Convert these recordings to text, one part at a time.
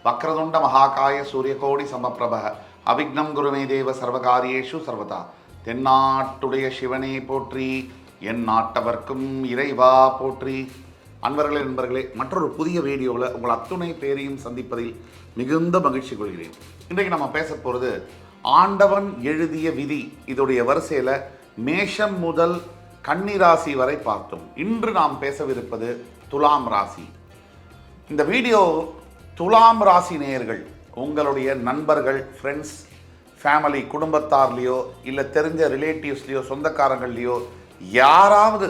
வக்ரதுண்ட மகாகாய சூரியகோடி சமப்பிரப அவிக்னம் குருமே தேவ சர்வகாரியேஷு சர்வதா. தென்னாட்டுடைய சிவனே போற்றி, என் நாட்டவர்க்கும் இறைவா போற்றி. அன்பர்களே நண்பர்களே, மற்றொரு புதிய வீடியோவில் உங்கள் அத்துணை பேரையும் சந்திப்பதில் மிகுந்த மகிழ்ச்சி கொள்கிறேன். இன்றைக்கு நம்ம பேச போகிறது ஆண்டவன் எழுதிய விதி. இதோடைய வரிசையில் மேஷம் முதல் கன்னி ராசி வரை பார்த்தோம். இன்று நாம் பேசவிருப்பது துலாம் ராசி. இந்த வீடியோ துலாம் ராசி நேயர்கள், உங்களுடைய நண்பர்கள், ஃப்ரெண்ட்ஸ், ஃபேமிலி, குடும்பத்தார்லேயோ இல்லை தெரிஞ்ச ரிலேட்டிவ்ஸ்லேயோ சொந்தக்காரங்கள்லேயோ யாராவது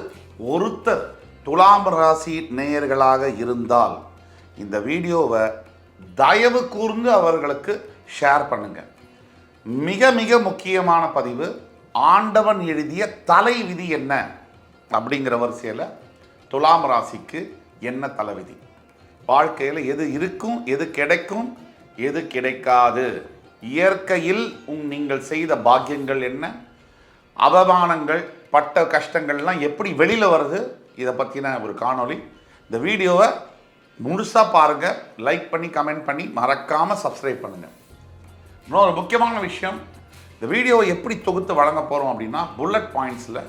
ஒருத்தர் துலாம் ராசி நேயர்களாக இருந்தால் இந்த வீடியோவை தயவு கூர்ந்து அவர்களுக்கு ஷேர் பண்ணுங்கள். மிக மிக முக்கியமான பதிவு, ஆண்டவன் எழுதிய தலை விதி என்ன அப்படிங்கிற வரிசையில் துலாம் ராசிக்கு என்ன தலைவிதி, வாழ்க்கையில் எது இருக்கும், எது கிடைக்கும், எது கிடைக்காது, இயற்கையில் நீங்கள் செய்த பாக்கியங்கள் என்ன, அவமானங்கள், பட்ட கஷ்டங்கள்லாம் எப்படி வெளியில் வருது, இதை பற்றின ஒரு காணொளி. இந்த வீடியோவை முழுசாக பாருங்கள், லைக் பண்ணி கமெண்ட் பண்ணி மறக்காமல் சப்ஸ்கிரைப் பண்ணுங்கள். இன்னொரு முக்கியமான விஷயம், இந்த வீடியோவை எப்படி தொகுத்து வழங்க போகிறோம் அப்படின்னா, புல்லட் பாயிண்ட்ஸில்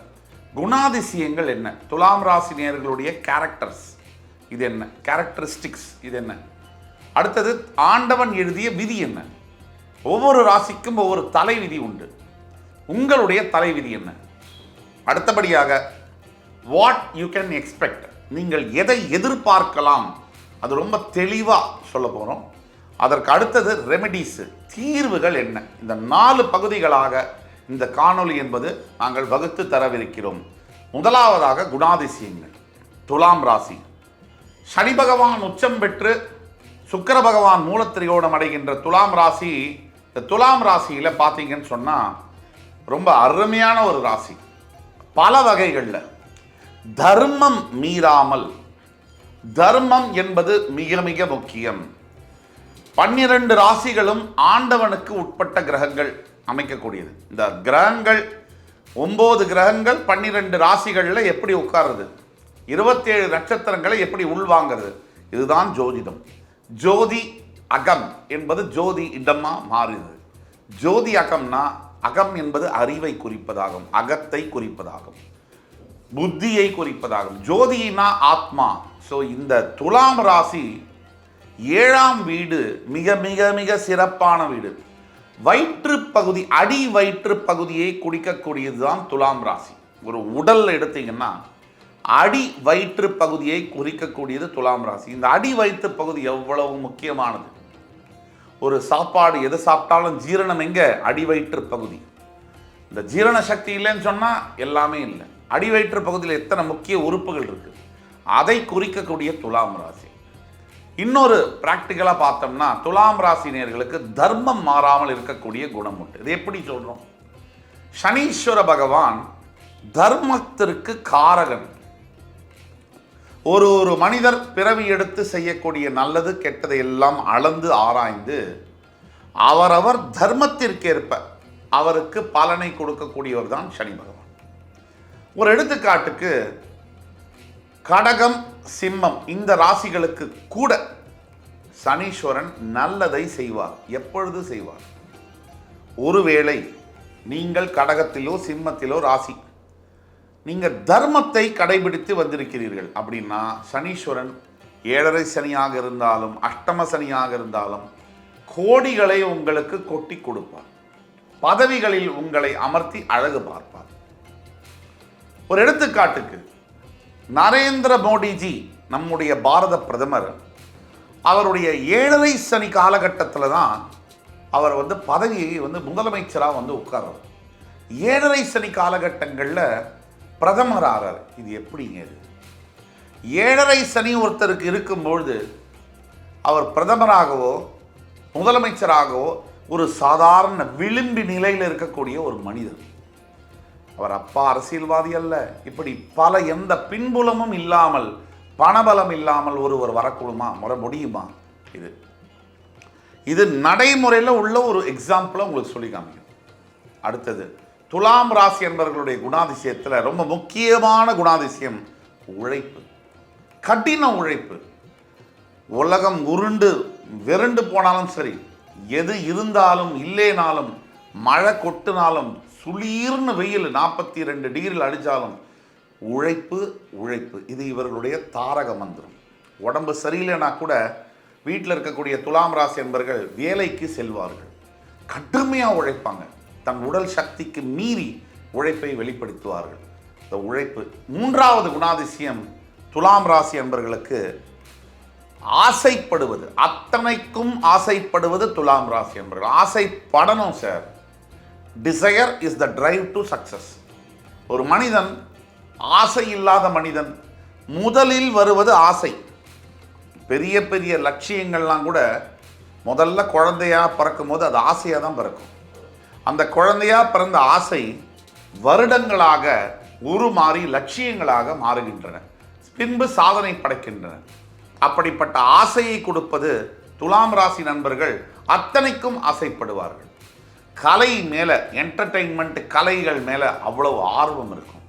குணாதிசயங்கள் என்ன, துலாம் ராசி நேயர்களுடைய கேரக்டர்ஸ் இது என்ன, கேரக்டரிஸ்டிக்ஸ் இது என்ன, அடுத்தது ஆண்டவன் எழுதிய விதி என்ன. ஒவ்வொரு ராசிக்கும் ஒவ்வொரு தலை விதி உண்டு. உங்களுடைய தலை விதி என்ன, அடுத்தபடியாக வாட் யூ கேன் எக்ஸ்பெக்ட், நீங்கள் எதை எதிர்பார்க்கலாம், அது ரொம்ப தெளிவாக சொல்ல போகிறோம். அதற்கு அடுத்தது ரெமெடிஸ், தீர்வுகள் என்ன. இந்த 4 பகுதிகளாக இந்த காணொளி என்பது நாங்கள் வகுத்து தரவிருக்கிறோம். முதலாவதாக குணாதிசயங்கள். துலாம் ராசி, சனி பகவான் உச்சம் பெற்று சுக்கிர பகவான் மூலத்திரியோடம் அடைகின்ற துலாம் ராசி. இந்த துலாம் ராசியில் பார்த்தீங்கன்னு சொன்னால் ரொம்ப அருமையான ஒரு ராசி. பல வகைகளில் தர்மம் மீறாமல், தர்மம் என்பது மிக மிக முக்கியம். 12 ராசிகளும் ஆண்டவனுக்கு உட்பட்ட கிரகங்கள் அமைக்கக்கூடியது. இந்த கிரகங்கள் 9 கிரகங்கள் 12 ராசிகளில் எப்படி உட்காருது, 27 நட்சத்திரங்களை எப்படி உள்வாங்கிறது, இதுதான் ஜோதிடம். ஜோதி அகம் என்பது ஜோதி இடமாக மாறுது. ஜோதி அகம்னா, அகம் என்பது அறிவை குறிப்பதாகும், அகத்தை குறிப்பதாகும், புத்தியை குறிப்பதாகும். ஜோதினா ஆத்மா. ஸோ இந்த துலாம் ராசி 7ஆம் வீடு மிக மிக மிக சிறப்பான வீடு. வயிற்று பகுதி, அடி வயிற்று பகுதியை குடிக்கக்கூடியது தான் துலாம் ராசி. ஒரு உடல் எடுத்தீங்கன்னா அடி வயிற்று பகுதியை குறிக்கக்கூடியது துலாம் ராசி. இந்த அடி வயிற்று பகுதி எவ்வளவு முக்கியமானது. ஒரு சாப்பாடு எது சாப்பிட்டாலும் ஜீரணம் எங்கே, அடி வயிற்று பகுதி. இந்த ஜீரண சக்தி இல்லைன்னு சொன்னால் எல்லாமே இல்லை. அடி வயிற்று பகுதியில் எத்தனை முக்கிய உறுப்புகள் இருக்கு, அதை குறிக்கக்கூடிய துலாம் ராசி. இன்னொரு பிராக்டிக்கலாக பார்த்தோம்னா, துலாம் ராசினியர்களுக்கு தர்மம் மாறாமல் இருக்கக்கூடிய குணம் உண்டு. இது எப்படி சொல்கிறோம், சனீஸ்வர பகவான் தர்மத்திற்கு காரகன். ஒரு மனிதர் பிறவி எடுத்து செய்யக்கூடிய நல்லது கெட்டதை எல்லாம் அளந்து ஆராய்ந்து அவரவர் தர்மத்திற்கேற்ப அவருக்கு பலனை கொடுக்கக்கூடியவர் தான் சனி பகவான். ஒரு எடுத்துக்காட்டுக்கு கடகம், சிம்மம் இந்த ராசிகளுக்கு கூட சனீஸ்வரன் நல்லதை செய்வார். எப்பொழுது செய்வார், ஒருவேளை நீங்கள் கடகத்திலோ சிம்மத்திலோ ராசி, நீங்கள் தர்மத்தை கடைபிடித்து வந்திருக்கிறீர்கள் அப்படின்னா சனீஸ்வரன் 7.5 சனியாக இருந்தாலும் அஷ்டம சனியாக இருந்தாலும் கோடிகளை உங்களுக்கு கொட்டி கொடுப்பார். பதவிகளில் உங்களை அமர்த்தி அழகு பார்ப்பார். ஒரு எடுத்துக்காட்டுக்கு நரேந்திர மோடிஜி, நம்முடைய பாரத பிரதமர், அவருடைய 7.5 சனி காலகட்டத்தில் தான் அவர் பதவியை முதலமைச்சராக உட்கார்றார். 7.5 சனி காலகட்டங்களில் பிரதமர் ஆறார். இது எப்படிங்க, இது 7.5 சனி ஒருத்தருக்கு இருக்கும்பொழுது அவர் பிரதமராகவோ முதலமைச்சராகவோ ஒரு சாதாரண விளிம்பி நிலையில் இருக்கக்கூடிய ஒரு மனிதர். அவர் அப்பா அரசியல்வாதி அல்ல. இப்படி பல எந்த பின்புலமும் இல்லாமல், பணபலம் இல்லாமல் ஒருவர் வரக்கூடுமா, முடியுமா? இது நடைமுறையில் உள்ள ஒரு எக்ஸாம்பிளை உங்களுக்கு சொல்லி காமிக்கும். அடுத்தது துலாம் ராசி என்பவர்களுடைய குணாதிசயத்தில் ரொம்ப முக்கியமான குணாதிசயம் உழைப்பு, கடின உழைப்பு. உலகம் உருண்டு வெருண்டு போனாலும் சரி, எது இருந்தாலும் இல்லேனாலும், மழை கொட்டினாலும், சுளீர்னு வெயில் 42 டிகிரியில் அடித்தாலும் உழைப்பு உழைப்பு, இது இவர்களுடைய தாரக மந்திரம். உடம்பு சரியில்லைனா கூட வீட்டில் இருக்கக்கூடிய துலாம் ராசி என்பர்கள் வேலைக்கு செல்வார்கள், கடுமையாக உழைப்பாங்க, தன் உடல் சக்திக்கு மீறி உழைப்பை வெளிப்படுத்துவார்கள். இந்த உழைப்பு. மூன்றாவது குணாதிசயம் துலாம் ராசி என்பர்களுக்கு ஆசைப்படுவது, அத்தனைக்கும் ஆசைப்படுவது துலாம் ராசி என்பர்கள். ஆசைப்படணும் sir. Desire is the drive to success. ஒரு மனிதன் ஆசை இல்லாத மனிதன். முதலில் வருவது ஆசை. பெரிய பெரிய லட்சியங்கள்லாம் கூட முதல்ல குழந்தையா பிறக்கும் போது அது ஆசையாக தான் பிறக்கும். அந்த குழந்தையா பிறந்த ஆசை வருடங்களாக உருமாறி லட்சியங்களாக மாறுகின்றன, பின்பு சாதனை படைக்கின்றன. அப்படிப்பட்ட ஆசையை கொடுப்பது துலாம் ராசி நண்பர்கள். அத்தனைக்கும் ஆசைப்படுவார்கள். கலை மேலே, என்டர்டெயின்மெண்ட் கலைகள் மேலே அவ்வளவு ஆர்வம் இருக்கும்.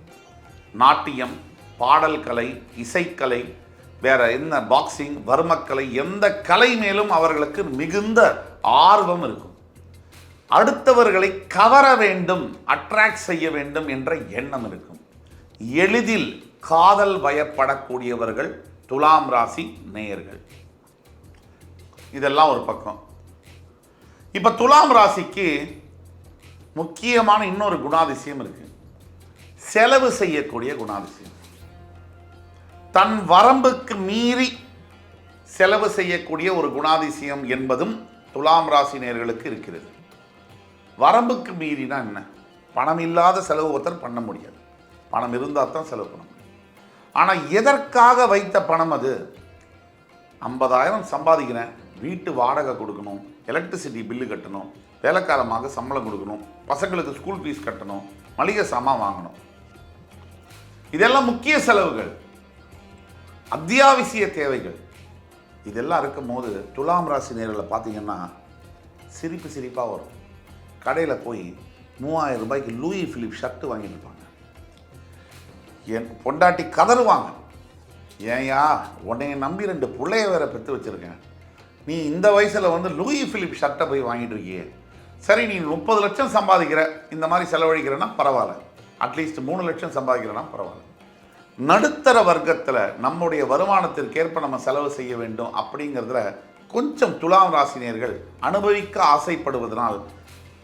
நாட்டியம், பாடல் கலை, இசைக்கலை, வேற என்ன, பாக்ஸிங், வர்மக்கலை, எந்த கலை மேலும் அவர்களுக்கு மிகுந்த ஆர்வம் இருக்கும். அடுத்தவர்களை கவர வேண்டும், அட்ராக்ட் செய்ய வேண்டும் என்ற எண்ணம் இருக்கும். எளிதில் காதல் பயப்படக்கூடியவர்கள் துலாம் ராசி நேயர்கள். இதெல்லாம் ஒரு பக்கம். இப்ப துலாம் ராசிக்கு முக்கியமான இன்னொரு குணாதிசயம் இருக்கு. செலவு செய்யக்கூடிய குணாதிசயம். தன் வரம்புக்கு மீறி செலவு செய்யக்கூடிய ஒரு குணாதிசயம் என்பதும் துலாம் ராசி நேயர்களுக்கு இருக்கிறது. வரம்புக்கு மீறினா என்ன? பணம் இல்லாத செலவு ஒருத்தர் பண்ண முடியாது. பணம் இருந்தால் தான் செலவு பண்ண முடியும். ஆனால் எதற்காக வைத்த பணம் அது? 50,000 சம்பாதிக்கிறேன், வீட்டு வாடகை கொடுக்கணும், எலக்ட்ரிசிட்டி பில்லு கட்டணும், வேலைக்காரமாக சம்பளம் கொடுக்கணும், பசங்களுக்கு ஸ்கூல் ஃபீஸ் கட்டணும், மளிகை சாமான் வாங்கணும். இதெல்லாம் முக்கிய செலவுகள், அத்தியாவசிய தேவைகள். இதெல்லாம் இருக்கும் போது துலாம் ராசி நேரில் பார்த்தீங்கன்னா சிரிப்பாக வரும். கடையில் போய் 3000 ரூபாய்க்கு லூயி பிலிப் ஷர்ட்டு வாங்கிட்டு இருப்பாங்க. என் பொண்டாட்டி கதறுவாங்க, ஏன்யா உன்னைய நம்பி 2 பிள்ளைய வேற பெற்று வச்சுருக்கேன், நீ இந்த வயசில் வந்து லூயி பிலிப் ஷர்ட்டை போய் வாங்கிட்டு இருக்கியே. சரி, நீ 30 லட்சம் சம்பாதிக்கிற, இந்த மாதிரி செலவழிக்கிறேன்னா பரவாயில்ல, அட்லீஸ்ட் 3 லட்சம் சம்பாதிக்கிறேன்னா பரவாயில்ல. நடுத்தர வர்க்கத்தில் நம்முடைய வருமானத்திற்கேற்ப நம்ம செலவு செய்ய வேண்டும் அப்படிங்கிறதுல கொஞ்சம் துலாம் ராசினியர்கள் அனுபவிக்க ஆசைப்படுவதனால்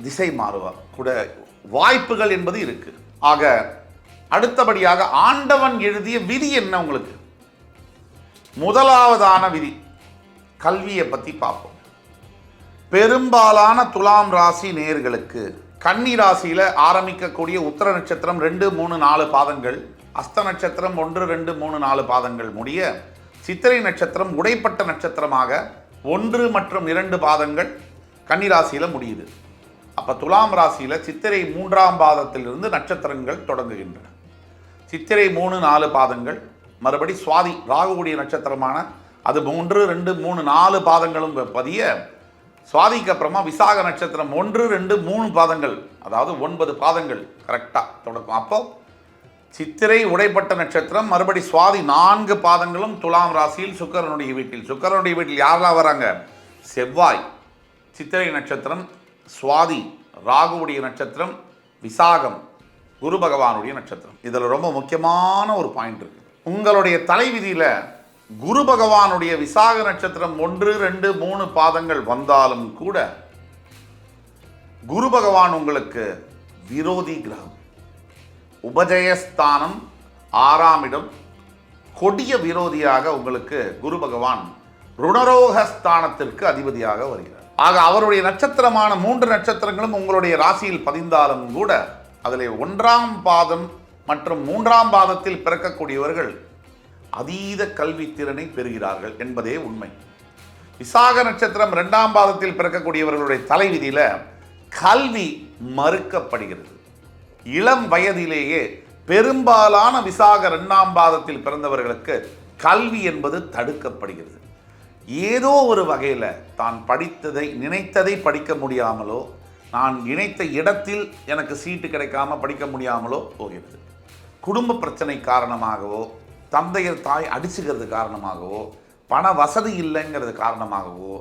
திசை மாறுவா கூட வாய்ப்புகள் என்பது இருக்கு. ஆக அடுத்தபடியாக ஆண்டவன் எழுதிய விதி என்ன உங்களுக்கு? முதலாவதான விதி கல்வியை பற்றி பார்ப்போம். பெரும்பாலான துலாம் ராசி நேயர்களுக்கு கன்னி ராசியில் ஆரம்பிக்கக்கூடிய உத்தர நட்சத்திரம் 2, 3, 4 பாதங்கள், அஸ்த நட்சத்திரம் 1, 2, 3, 4 பாதங்கள் முடிய சித்திரை நட்சத்திரம் உடைப்பட்ட நட்சத்திரமாக 1 மற்றும் 2 பாதங்கள் கன்னி ராசியில் முடியுது. அப்போ துலாம் ராசியில் சித்திரை 3ஆம் பாதத்திலிருந்து நட்சத்திரங்கள் தொடங்குகின்றன. சித்திரை 3, 4 பாதங்கள், மறுபடி சுவாதி ராகுவுடைய நட்சத்திரமான அது 3, 2, 3, 4 பாதங்களும் பதிய, சுவாதிக்கு அப்புறமா விசாக நட்சத்திரம் 1, 2, 3 பாதங்கள், அதாவது 9 பாதங்கள் கரெக்டாக தொடக்கும். அப்போ சித்திரை உடைப்பட்ட நட்சத்திரம், மறுபடி சுவாதி 4 பாதங்களும் துலாம் ராசியில் சுக்கிரனுடைய வீட்டில். சுக்கிரனுடைய வீட்டில் யாரெல்லாம் வராங்க? செவ்வாய், சித்திரை நட்சத்திரம், சுவாதி ராகுவுடைய நட்சத்திரம், விசாகம் குரு பகவானுடைய நட்சத்திரம். இதில் ரொம்ப முக்கியமான ஒரு பாயிண்ட் இருக்கு. உங்களுடைய தலைவிதியில் குரு பகவானுடைய விசாக நட்சத்திரம் 1, 2, 3 பாதங்கள் வந்தாலும் கூட குரு பகவான் உங்களுக்கு விரோதி கிரகம். உபஜயஸ்தானம் 6ஆம் இடம், கொடிய விரோதியாக உங்களுக்கு குரு பகவான் ருணரோகஸ்தானத்திற்கு அதிபதியாக வருகிறார். ஆக அவருடைய நட்சத்திரமான 3 நட்சத்திரங்களும் உங்களுடைய ராசியில் பதிந்தாலும் கூட அதில் 1ஆம் பாதம் மற்றும் 3ஆம் பாதத்தில் பிறக்கக்கூடியவர்கள் அதீத கல்வி திறனை பெறுகிறார்கள் என்பதே உண்மை. விசாக நட்சத்திரம் 2ஆம் பாதத்தில் பிறக்கக்கூடியவர்களுடைய தலைவிதியில் கல்வி மறுக்கப்படுகிறது. இளம் வயதிலேயே பெரும்பாலான விசாக 2ஆம் பாதத்தில் பிறந்தவர்களுக்கு கல்வி என்பது தடுக்கப்படுகிறது. ஏதோ ஒரு வகையில் தான் படித்ததை நினைத்ததை படிக்க முடியாமலோ, நான் நினைத்த இடத்தில் எனக்கு சீட்டு கிடைக்காம படிக்க முடியாமலோ போகிறது. குடும்ப பிரச்சனை காரணமாகவோ, தந்தையர் தாய் அடிச்சுக்கிறது காரணமாகவோ, பண வசதி இல்லைங்கிறது காரணமாகவோ,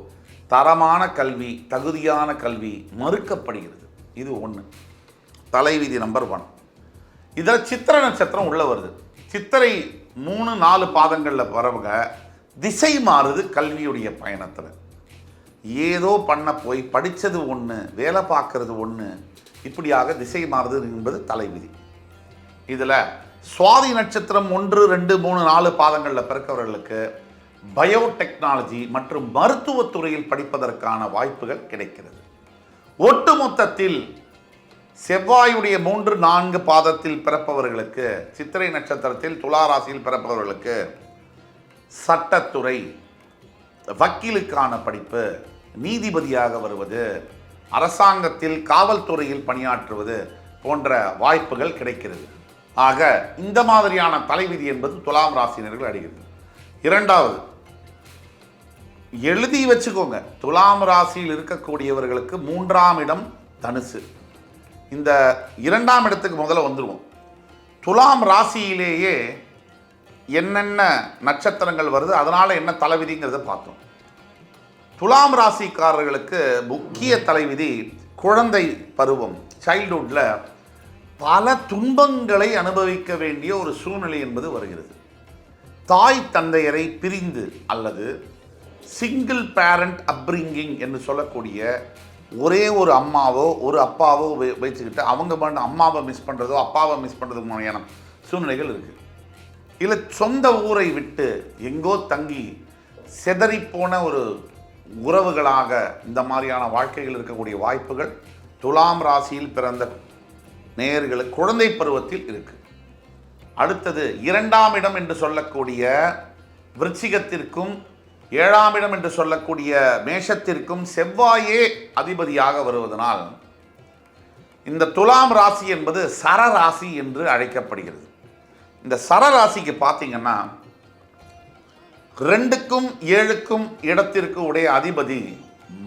தரமான கல்வி, தகுதியான கல்வி மறுக்கப்படுகிறது. இது ஒன்று. தலைவிதி நம்பர் 1. இதில் சித்திரை நட்சத்திரம் உள்ள வருது. சித்திரை 3-4 பாதங்களில் வரவங்க திசை மாறுது கல்வியுடைய பயணத்தில். ஏதோ பண்ண போய் படித்தது ஒன்று, வேலை பார்க்கறது ஒன்று, இப்படியாக திசை மாறுது என்பது தலைவிதி. இதில் சுவாதி நட்சத்திரம் 1, 2, 3, 4 பாதங்களில் பிறக்கவர்களுக்கு பயோடெக்னாலஜி மற்றும் மருத்துவத்துறையில் படிப்பதற்கான வாய்ப்புகள் கிடைக்கிறது. ஒட்டுமொத்தத்தில் செவ்வாயுடைய 3, 4 பாதத்தில் பிறப்பவர்களுக்கு, சித்திரை நட்சத்திரத்தில் துலா ராசியில் பிறப்பவர்களுக்கு சட்டத்துறை, வக்கீலுக்கான படிப்பு, நீதிபதியாக வருவது, அரசாங்கத்தில் காவல்துறையில் பணியாற்றுவது போன்ற வாய்ப்புகள் கிடைக்கிறது. ஆக இந்த மாதிரியான தலைவிதி என்பது துலாம் ராசினர்கள் அடைகிறது. 2வது, எழுதி வச்சுக்கோங்க, துலாம் ராசியில் இருக்கக்கூடியவர்களுக்கு 3ஆம் இடம் தனுசு. இந்த 2ஆம் இடத்துக்கு முதல்ல வந்துடுவோம். துலாம் ராசியிலேயே என்னென்ன நட்சத்திரங்கள் வருது, அதனால் என்ன தலைவிதிங்கிறத பார்த்தோம். துலாம் ராசிக்காரர்களுக்கு முக்கிய தலைவிதி குழந்தை பருவம், சைல்ட்ஹுட்டில் பல துன்பங்களை அனுபவிக்க வேண்டிய ஒரு சூழ்நிலை என்பது வருகிறது. தாய் தந்தையரை பிரிந்து அல்லது சிங்கிள் பேரண்ட் அப்ரிங்கிங் என்று சொல்லக்கூடிய ஒரே ஒரு அம்மாவோ ஒரு அப்பாவோ வச்சுக்கிட்டு அவங்க மட்டும் அம்மாவை மிஸ் பண்ணுறதோ அப்பாவை மிஸ் பண்ணுறது மாதிரியான சூழ்நிலைகள் இருக்குது. இல்லை சொந்த ஊரை விட்டு எங்கோ தங்கி செதறிப்போன ஒரு உறவுகளாக இந்த மாதிரியான வாழ்க்கைகள் இருக்கக்கூடிய வாய்ப்புகள் துலாம் ராசியில் பிறந்த நேயர்களுக்கு குழந்தை பருவத்தில் இருக்கு. அடுத்தது 2ஆம் இடம் என்று சொல்லக்கூடிய விருச்சிகத்திற்கும் 7ஆம் இடம் என்று சொல்லக்கூடிய மேஷத்திற்கும் செவ்வாயே அதிபதியாக வருவதனால் இந்த துலாம் ராசி என்பது சரராசி என்று அழைக்கப்படுகிறது. இந்த சரராசிக்கு பார்த்தீங்கன்னா 2க்கும் 7க்கும் இடத்திற்கு உடைய அதிபதி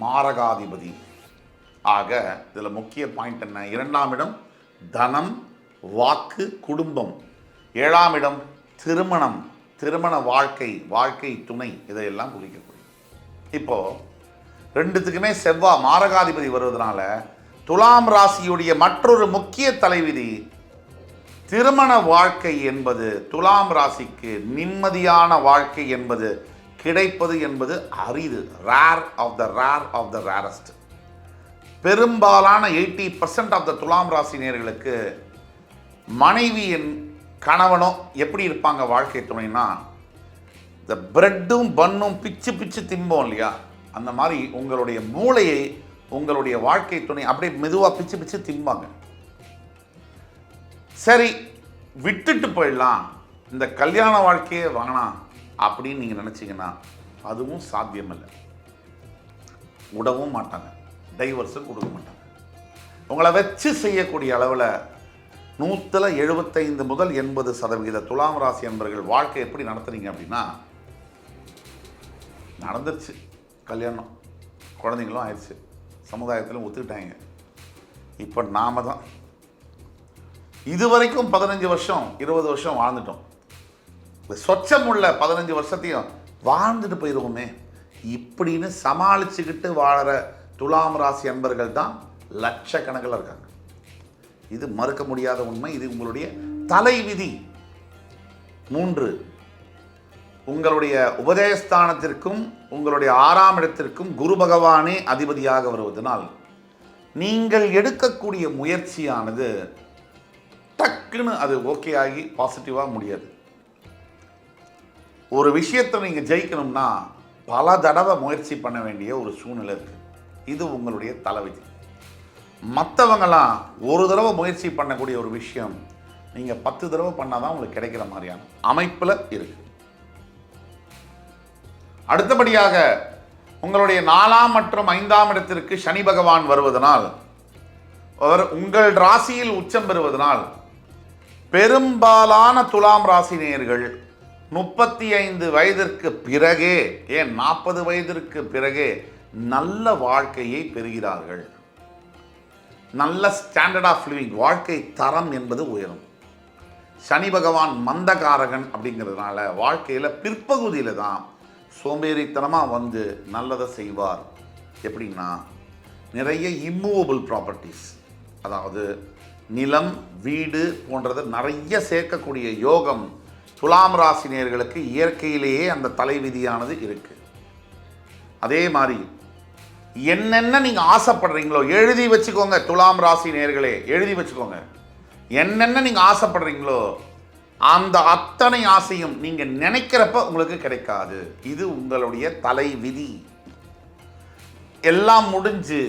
மாரகாதிபதி. ஆக இதில் முக்கிய பாயிண்ட் என்ன? 2ஆம் இடம் தனம், வாக்கு, குடும்பம். 7ஆம் இடம் திருமணம், திருமண வாழ்க்கை, வாழ்க்கை துணை, இதையெல்லாம் குறிக்கக்கூடிய. இப்போ 2த்துக்குமே செவ்வாய் மாரகாதிபதி வருவதனால துலாம் ராசியுடைய மற்றொரு முக்கிய தலைவிதி திருமண வாழ்க்கை என்பது துலாம் ராசிக்கு நிம்மதியான வாழ்க்கை என்பது கிடைப்பது என்பது அரிது. Rare of the rarest. பெரும்பாலான 80% ஆஃப் த துலாம் ராசினியர்களுக்கு மனைவியின் கணவனோ எப்படி இருப்பாங்க வாழ்க்கை துணைனா, இந்த பிரெட்டும் பன்னும் பிச்சு பிச்சு திம்போம் இல்லையா, அந்த மாதிரி உங்களுடைய மூளையை உங்களுடைய வாழ்க்கை துணை அப்படியே மெதுவாக பிச்சு பிச்சு திம்பாங்க. சரி விட்டுட்டு போயிடலாம், இந்த கல்யாண வாழ்க்கையே வேணாம் அப்படின்னு நீங்கள் நினச்சிங்கன்னா அதுவும் சாத்தியமில்லை. விடவும் மாட்டாங்க, டைவர்ஸும் கொடுக்க மாட்டாங்க. உங்களை வச்சு செய்யக்கூடிய அளவில் 175 முதல் 80% துலாம் ராசி என்பவர்கள் வாழ்க்கை எப்படி நடத்துறீங்க அப்படின்னா, நடந்துருச்சு கல்யாணம், குழந்தைங்களும் ஆயிடுச்சு, சமுதாயத்திலும் ஒத்துக்கிட்டாங்க. இப்போ நாம தான் இதுவரைக்கும் 15 வருஷம் 20 வருஷம் வாழ்ந்துட்டோம். சொச்சம் உள்ள 15 வருஷத்தையும் வாழ்ந்துட்டு போயிடுவோமே இப்படின்னு சமாளிச்சுக்கிட்டு வாழற துலாம் ராசி அன்பர்கள் தான் லட்சக்கணக்கில் இருக்காங்க. இது மறுக்க முடியாத உண்மை. இது உங்களுடைய தலைவிதி. 3, உங்களுடைய உபதேசஸ்தானத்திற்கும் உங்களுடைய 6ஆம் இடத்திற்கும் குரு பகவானே அதிபதியாக வருவதனால் நீங்கள் எடுக்கக்கூடிய முயற்சியானது டக்குன்னு அது ஓகே ஆகி பாசிட்டிவாக முடியாது. ஒரு விஷயத்தை நீங்கள் ஜெயிக்கணும்னா பல தடவை முயற்சி பண்ண வேண்டிய ஒரு சூழ்நிலை இருக்குது. இது உங்களுடைய தலைவிதி. மற்றவங்களாம் ஒரு தடவை முயற்சி பண்ணக்கூடிய ஒரு விஷயம் நீங்கள் 10 தடவை பண்ணால் தான் உங்களுக்கு கிடைக்கிற மாதிரியான அமைப்பில் இருக்கு. அடுத்தபடியாக உங்களுடைய 4ஆம் மற்றும் 5ஆம் இடத்திற்கு சனி பகவான் வருவதனால், அவர் உங்கள் ராசியில் உச்சம் பெறுவதனால் பெரும்பாலான துலாம் ராசி நேயர்கள் 35 வயதிற்கு பிறகே, ஏன் 40 வயதிற்கு பிறகே நல்ல வாழ்க்கையை பெறுகிறார்கள். நல்ல ஸ்டாண்டர்ட் ஆஃப் லிவிங், வாழ்க்கை தரம் என்பது உயரும். சனி பகவான் மந்தகாரகன் அப்படிங்கிறதுனால வாழ்க்கையில் பிற்பகுதியில் தான் சோம்பேறித்தனமாக வந்து நல்லதை செய்வார், எப்படின்னா, நிறைய இம்மூவபிள் ப்ராப்பர்ட்டிஸ், அதாவது நிலம், வீடு போன்றதை நிறைய சேர்க்கக்கூடிய யோகம் துலாம் ராசி நேயர்களுக்கு இயற்கையிலேயே அந்த தலைவிதியானது இருக்குது. அதே மாதிரி என்னென்ன நீங்கள் ஆசைப்படுறீங்களோ எழுதி வச்சுக்கோங்க. துலாம் ராசி நேயர்களே, எழுதி வச்சுக்கோங்க. என்னென்ன நீங்கள் ஆசைப்படுறீங்களோ அந்த அத்தனை ஆசையும் நீங்கள் நினைக்கிறப்ப உங்களுக்கு கிடைக்காது. இது உங்களுடைய தலை விதி. எல்லாம் முடிஞ்சு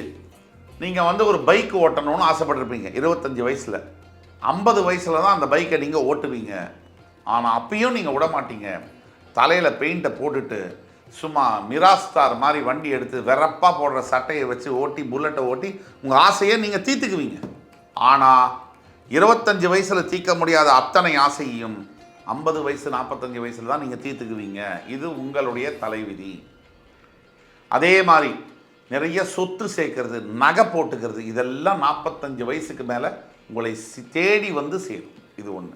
நீங்கள் ஒரு பைக் ஓட்டணும்னு ஆசைப்பட்டிருப்பீங்க 25 வயசில். 50 வயசில் தான் அந்த பைக்கை நீங்கள் ஓட்டுவீங்க. ஆனால் அப்பயும் நீங்கள் விட மாட்டீங்க. தலையில் பெயிண்ட்டை போட்டுட்டு சும்மா மிராஸ்டார் மாதிரி வண்டி எடுத்து வெறப்பாக போடுற சட்டையை வச்சு ஓட்டி, புல்லட்டை ஓட்டி உங்கள் ஆசையை நீங்கள் தீர்த்துக்குவீங்க. ஆனால் 25 வயசில் தீர்க்க முடியாத அத்தனை ஆசையும் 50 வயசு 45 வயசில் தான் நீங்கள் தீர்த்துக்குவீங்க. இது உங்களுடைய தலைவிதி. அதே மாதிரி நிறைய சொத்து சேர்க்கறது, நகை போட்டுக்கிறது, இதெல்லாம் 45 வயசுக்கு மேலே உங்களை தேடி வந்து சேரும். இது ஒன்று.